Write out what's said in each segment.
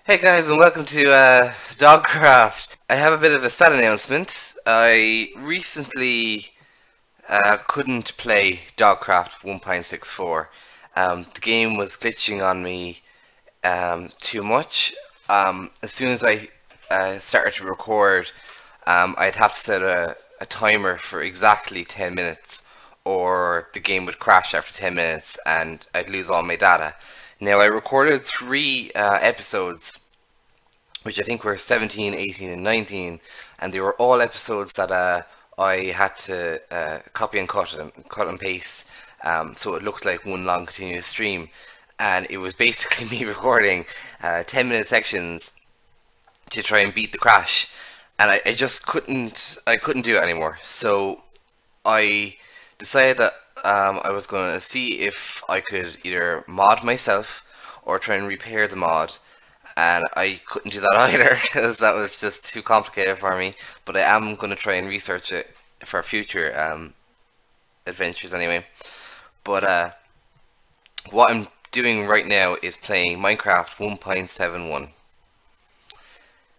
Hey guys, and welcome to Dogcraft. I have a bit of a sad announcement. I recently couldn't play Dogcraft 1.64. The game was glitching on me too much. As soon as I started to record, I'd have to set a timer for exactly 10 minutes, or the game would crash after 10 minutes and I'd lose all my data. Now, I recorded 3 episodes, which I think were 17, 18 and 19, and they were all episodes that I had to copy and cut and paste, so it looked like one long continuous stream. And it was basically me recording 10-minute sections to try and beat the crash, and I just couldn't do it anymore. So I decided that I was going to see if I could either mod myself or try and repair the mod, and I couldn't do that either because that was just too complicated for me. But I am going to try and research it for future adventures anyway. But what I'm doing right now is playing Minecraft 1.71,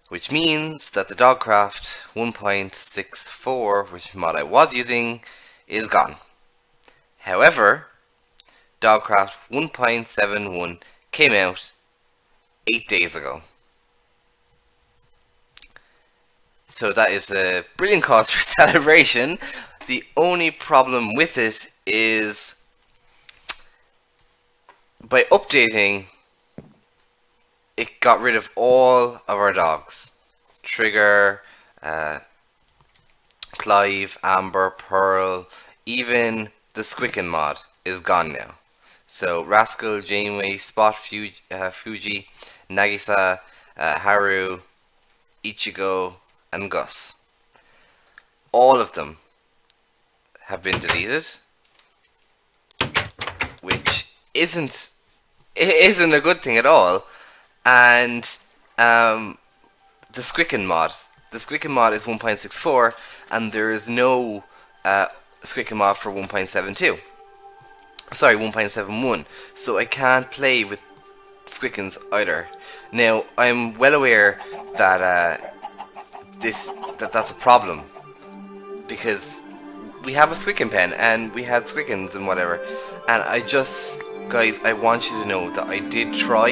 which means that the Dogcraft 1.64, which mod I was using, is gone. However, Dogcraft 1.71 came out 8 days ago. So that is a brilliant cause for celebration. The only problem with it is, by updating, it got rid of all of our dogs. Trigger, Clive, Amber, Pearl, even the Squicken mod is gone now. So Rascal, Janeway, Spot, Fuji, Nagisa, Haru, Ichigo and Gus, all of them have been deleted, which isn't a good thing at all. And the Squicken mod is 1.64, and there is no Squicken mod for 1.72. Sorry, 1.71. So I can't play with Squickens either. Now, I'm well aware that that's a problem, because we have a Squicken pen and we had Squickens and whatever, and guys, I want you to know that I did try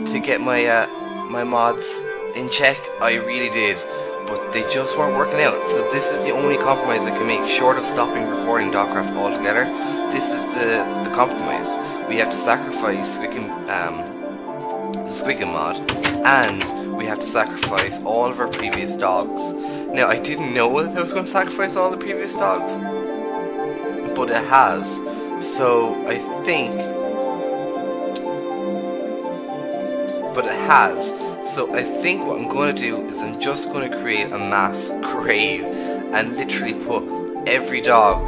to get my my mods in check. I really did, but they just weren't working out. So this is the only compromise I can make, short of stopping recording Dogcraft altogether. This is the compromise. We have to sacrifice the Squicken mod, and we have to sacrifice all of our previous dogs. Now, I didn't know that I was going to sacrifice all the previous dogs, but it has. So I think, what I'm going to do is I'm just going to create a mass grave and literally put every dog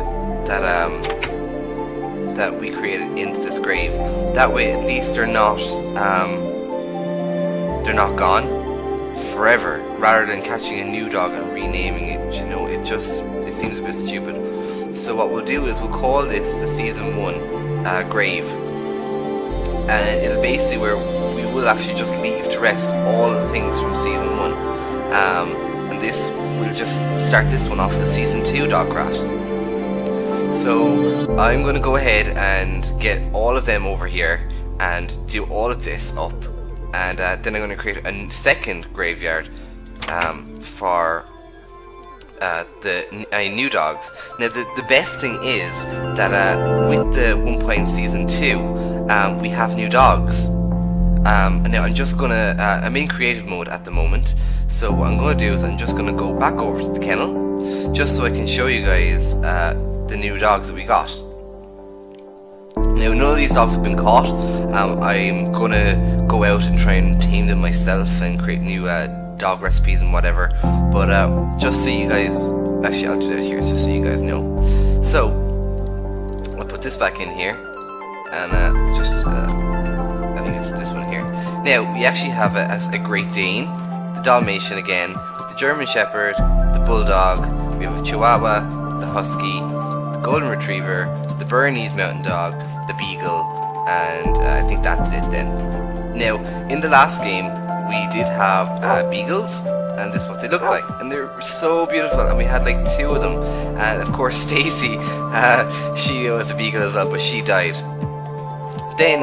that we created into this grave. That way, at least they're not gone forever, rather than catching a new dog and renaming it. You know, it seems a bit stupid. So what we'll do is we'll call this the Season 1 grave, and it'll basically where we will actually just leave to rest all of the things from Season 1, and this will just start this one off as Season 2 Dogcraft. So I'm going to go ahead and get all of them over here and do all of this up, and then I'm going to create a second graveyard for the new dogs. Now the best thing is that with the 1. Season 2 we have new dogs. Now I'm just gonna I'm in creative mode at the moment, so what I'm gonna do is I'm just gonna go back over to the kennel just so I can show you guys the new dogs that we got. Now, none of these dogs have been caught. I'm gonna go out and try and tame them myself and create new dog recipes and whatever, but just so you guys, actually I'll do that here just so you guys know. So I'll put this back in here, and I think it's this one here. Now, we actually have a Great Dane, the Dalmatian again, the German Shepherd, the Bulldog, we have a Chihuahua, the Husky, the Golden Retriever, the Bernese Mountain Dog, the Beagle, and I think that's it then. Now, in the last game, we did have beagles, and this is what they look like, and they're so beautiful. And we had like 2 of them, and of course Stacy, she was a beagle as well, but she died. Then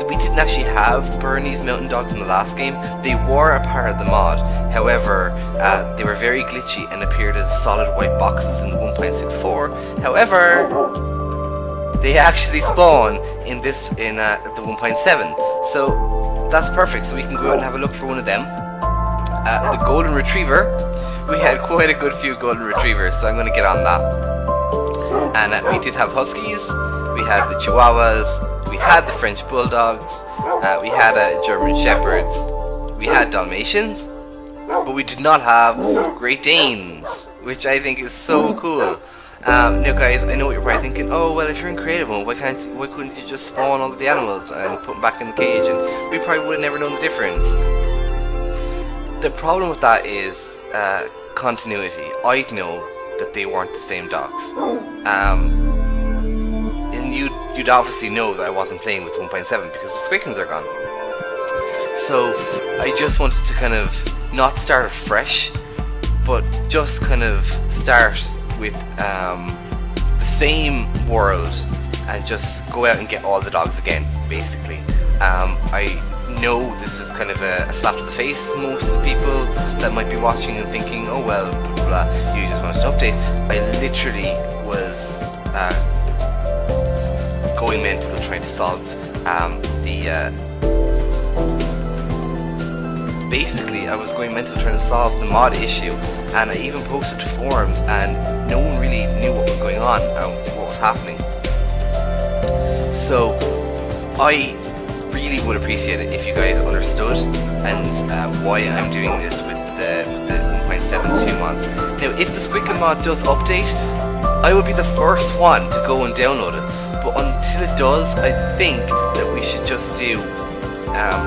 we didn't actually have Bernese mountain dogs in the last game. They were a part of the mod, however they were very glitchy and appeared as solid white boxes in the 1.64. However, they actually spawn in the 1.7, so that's perfect. So we can go out and have a look for one of them. The golden retriever, we had quite a good few golden retrievers, so I'm going to get on that. And we did have huskies, we had the chihuahuas, we had the French bulldogs, we had German shepherds, we had Dalmatians, but we did not have Great Danes, which I think is so cool. Now guys, I know what you're probably thinking, oh well, if you're in creative mode, why couldn't you just spawn all of the animals and put them back in the cage, and we probably would have never known the difference. The problem with that is continuity. I'd know that they weren't the same dogs. And you'd obviously know that I wasn't playing with 1.7 because the squickens are gone. So I just wanted to kind of not start afresh, but just kind of start with the same world and just go out and get all the dogs again, basically. I know this is kind of a slap to the face to most people that might be watching and thinking, oh well, blah, blah, blah, you just wanted to update. I literally was going mental trying to solve basically I was going mental trying to solve the mod issue, and I even posted to forums and no one really knew what was going on and what was happening. So I really would appreciate it if you guys understood and why I'm doing this with the 1.72 mods. Now if the Squicken mod does update, I will be the first one to go and download it, but until it does, I think that we should just do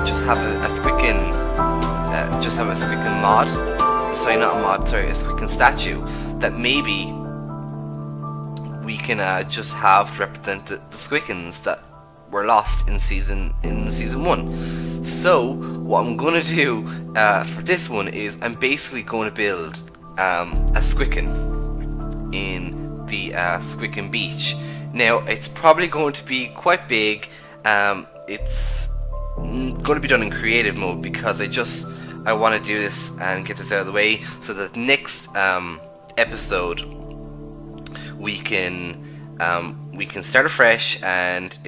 just have a Squicken mod, sorry not a mod, sorry, a Squicken statue that maybe we can just have to represent the Squickens that were lost in season 1. So what I'm gonna do for this one is I'm basically going to build a Squicken in the Squicken Beach. Now it's probably going to be quite big. It's going to be done in creative mode because I want to do this and get this out of the way so that next episode we can start afresh and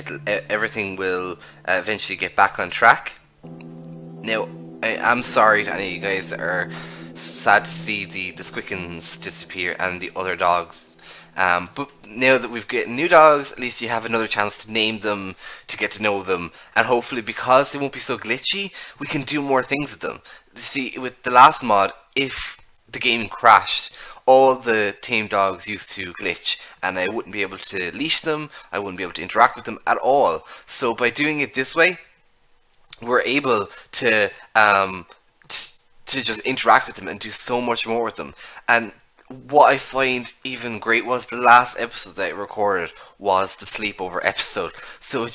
everything will eventually get back on track. Now I'm sorry to any of you guys that are sad to see the Squickens disappear and the other dogs. But now that we've got new dogs, at least you have another chance to name them, to get to know them, and hopefully because they won't be so glitchy, we can do more things with them. See, with the last mod, if the game crashed, all the tame dogs used to glitch, and I wouldn't be able to leash them, I wouldn't be able to interact with them at all. So by doing it this way, we're able to just interact with them and do so much more with them. And what I find even great was the last episode that I recorded was the sleepover episode. So it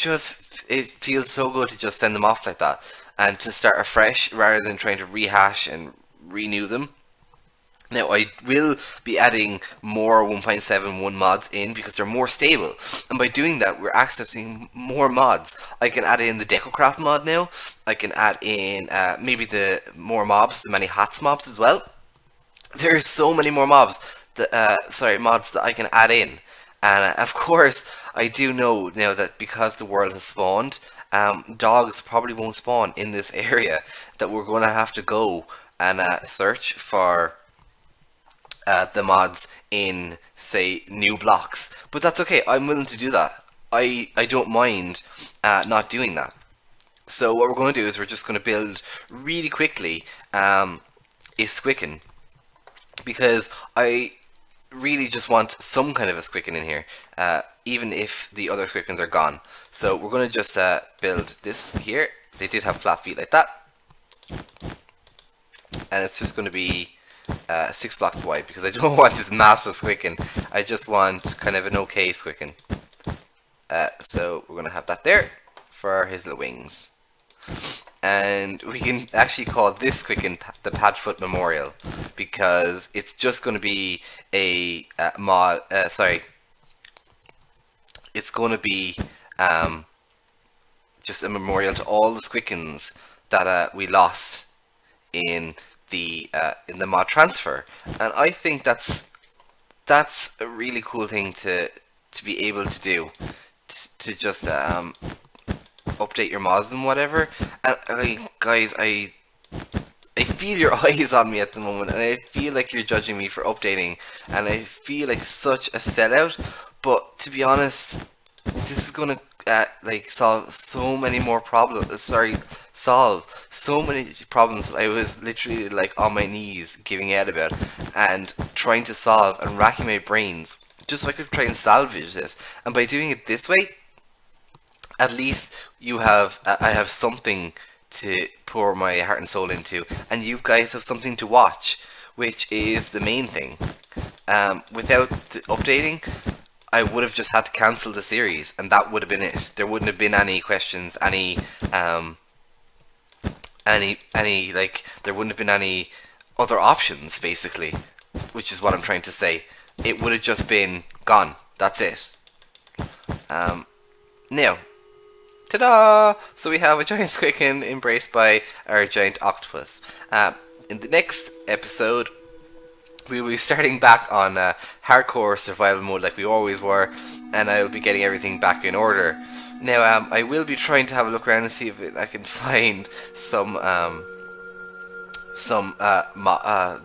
feels so good to just send them off like that and to start afresh rather than trying to rehash and renew them. Now I will be adding more 1.71 mods in because they're more stable, and by doing that we're accessing more mods. I can add in the DecoCraft mod now, I can add in maybe the more mobs, the many hats mobs as well. There's so many more mobs that, mods that I can add in, and of course I do know now that because the world has spawned, dogs probably won't spawn in this area, that we're going to have to go and search for the mods in, say, new blocks. But that's okay, I'm willing to do that. I don't mind not doing that. So what we're going to do is we're just going to build really quickly a Squicken, because I really just want some kind of a Squicken in here, even if the other Squickens are gone. So we're going to just build this here. They did have flat feet like that, and it's just going to be 6 blocks wide because I don't want this massive Squicken. I just want kind of an okay Squicken. So we're going to have that there for his little wings. and we can actually call this quicken the Padfoot Memorial, because it's just going to be a mod. Sorry, it's going to be just a memorial to all the Squickens that we lost in the mod transfer, and I think that's a really cool thing to be able to do, to just update your mods and whatever. And guys, I feel your eyes on me at the moment, and I feel like you're judging me for updating, and I feel like such a sellout. But to be honest, this is gonna like solve so many more problems. Solve so many problems that I was literally like on my knees giving out about and trying to solve and racking my brains just so I could try and salvage this. And by doing it this way, at least I have something to pour my heart and soul into, and you guys have something to watch, which is the main thing. Without the updating, I would have just had to cancel the series, and that would have been it. There wouldn't have been any questions, there wouldn't have been any other options, basically, which is what I'm trying to say. It would have just been gone. That's it. Now, ta-da! So we have a giant squicken embraced by our giant octopus. In the next episode, we will be starting back on hardcore survival mode like we always were, and I will be getting everything back in order. Now, I will be trying to have a look around and see if I can find some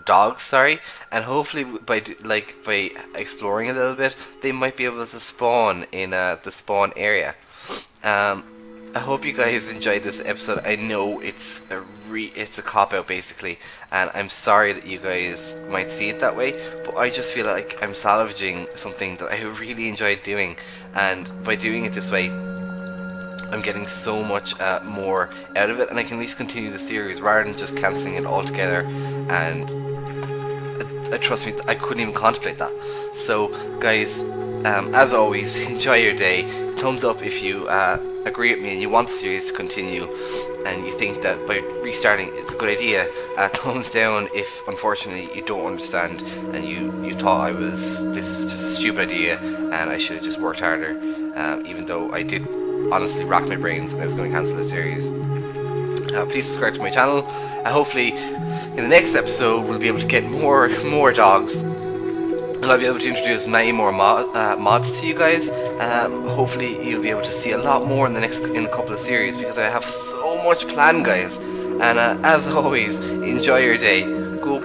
dogs, sorry, and hopefully by exploring a little bit, they might be able to spawn in the spawn area. I hope you guys enjoyed this episode. I know it's a cop-out basically, and I'm sorry that you guys might see it that way, but I just feel like I'm salvaging something that I really enjoyed doing, and by doing it this way, I'm getting so much more out of it, and I can at least continue the series rather than just cancelling it altogether. And trust me, I couldn't even contemplate that. So guys, as always, enjoy your day. Thumbs up if you agree with me and you want the series to continue, and you think that by restarting it's a good idea. Thumbs down if unfortunately you don't understand and you thought this is just a stupid idea and I should have just worked harder, even though I did honestly rack my brains and I was going to cancel the series. Please subscribe to my channel, and hopefully in the next episode we'll be able to get more dogs, and I'll be able to introduce many more mods to you guys. Hopefully you'll be able to see a lot more in a couple of series, because I have so much planned, guys. And as always, enjoy your day. Go